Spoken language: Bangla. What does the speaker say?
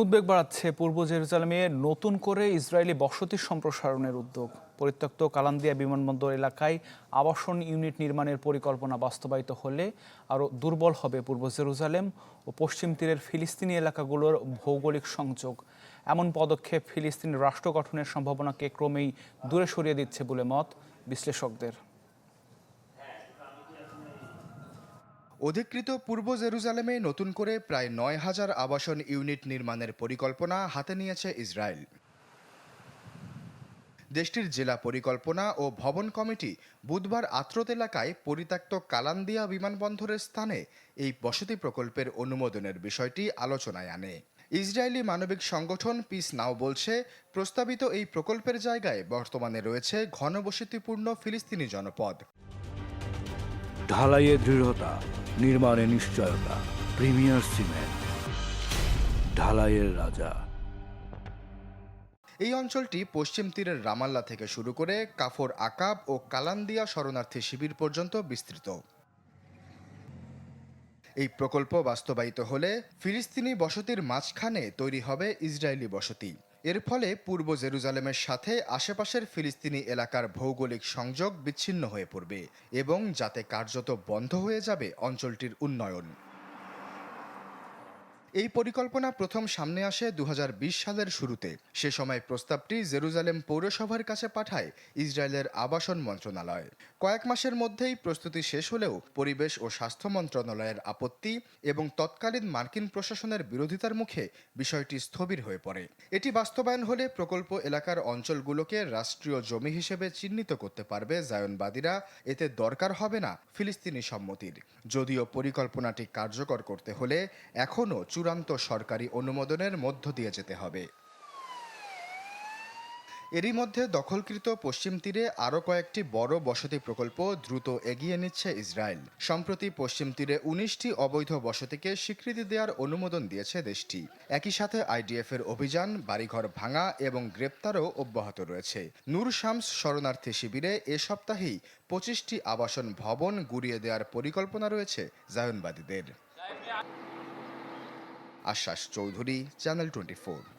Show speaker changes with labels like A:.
A: উদ্বেগ বাড়াচ্ছে পূর্ব জেরুজালেমে নতুন করে ইসরায়েলি বসতি সম্প্রসারণের উদ্যোগ। পরিত্যক্ত কালান্দিয়া বিমানবন্দর এলাকায় আবাসন ইউনিট নির্মাণের পরিকল্পনা বাস্তবায়িত হলে আরও দুর্বল হবে পূর্ব জেরুজালেম ও পশ্চিম তীরের ফিলিস্তিনি এলাকাগুলোর ভৌগোলিক সংযোগ। এমন পদক্ষেপ ফিলিস্তিন রাষ্ট্র গঠনের সম্ভাবনাকে ক্রমেই দূরে সরিয়ে দিচ্ছে বলে মত বিশ্লেষকদের।
B: অধিকৃত পূর্ব জেরুজালেমে নতুন করে প্রায় ৯,০০০ আবাসন ইউনিট নির্মাণের পরিকল্পনা হাতে নিয়েছে ইসরায়েল। দেশটির জেলা পরিকল্পনা ও ভবন কমিটি বুধবার আত্রত এলাকায় পরিত্যক্ত কালান্দিয়া বিমানবন্দরের স্থানে এই বসতি প্রকল্পের অনুমোদনের বিষয়টি আলোচনায় আনে। ইসরায়েলি মানবিক সংগঠন পিস নাও বলছে, প্রস্তাবিত এই প্রকল্পের জায়গায় বর্তমানে রয়েছে ঘনবসতিপূর্ণ ফিলিস্তিনি জনপদ।
C: ঢালাইয়ে দৃঢ়তা, নির্মাণে নিশ্চয়তা। প্রিমিয়ার সিমেন্ট, ঢালাইয়ের রাজা।
B: এই অঞ্চলটি পশ্চিম তীরের রামাল্লা থেকে শুরু করে কাফর আকাব ও কালান্দিয়া শরণার্থী শিবির পর্যন্ত বিস্তৃত। এই প্রকল্প বাস্তবায়িত হলে ফিলিস্তিনি বসতির মাঝখানে তৈরি হবে ইসরায়েলি বসতি। এর ফলে পূর্ব জেরুজালেমের সাথে আশেপাশের ফিলিস্তিনি এলাকার ভৌগোলিক সংযোগ বিচ্ছিন্ন হয়ে পড়বে এবং যাতে কার্যত বন্ধ হয়ে যাবে অঞ্চলটির উন্নয়ন। এই পরিকল্পনা প্রথম সামনে আসে ২০২০ সালের শুরুতে। সে সময় প্রস্তাবটি জেরুজালেম পৌরসভার কাছে পাঠায় ইসরায়েলের আবাসন মন্ত্রণালয়। কয়েক মাসের মধ্যেই প্রস্তুতি শেষ হলেও পরিবেশ ও স্বাস্থ্য মন্ত্রণালয়ের আপত্তি এবং তৎকালীন মার্কিন প্রশাসনের বিরোধিতার মুখে বিষয়টি স্থবির হয়ে পড়ে। এটি বাস্তবায়ন হলে প্রকল্প এলাকার অঞ্চলগুলোকে রাষ্ট্রীয় জমি হিসেবে চিহ্নিত করতে পারবে জায়নবাদীরা। এতে দরকার হবে না ফিলিস্তিনি সম্মতির। যদিও পরিকল্পনাটি কার্যকর করতে হলে এখনও চূড়ান্ত সরকারি অনুমোদনের মধ্য দিয়ে যেতে হবে। এরই মধ্যে দখলকৃত পশ্চিম তীরে আরও কয়েকটি বড় বসতি প্রকল্প দ্রুত এগিয়ে নিচ্ছে ইসরায়েল। সম্প্রতি পশ্চিম তীরে ১৯টি অবৈধ বসতিকে স্বীকৃতি দেওয়ার অনুমোদন দিয়েছে দেশটি। একই সাথে আইডিএফ এর অভিযান, বাড়িঘর ভাঙা এবং গ্রেপ্তারও অব্যাহত রয়েছে। নূর শামস শরণার্থী শিবিরে এ সপ্তাহেই ২৫টি আবাসন ভবন গুড়িয়ে দেওয়ার পরিকল্পনা রয়েছে জায়নবাদীদের। আশ্বাস চৌধুরী, চ্যানেল 24।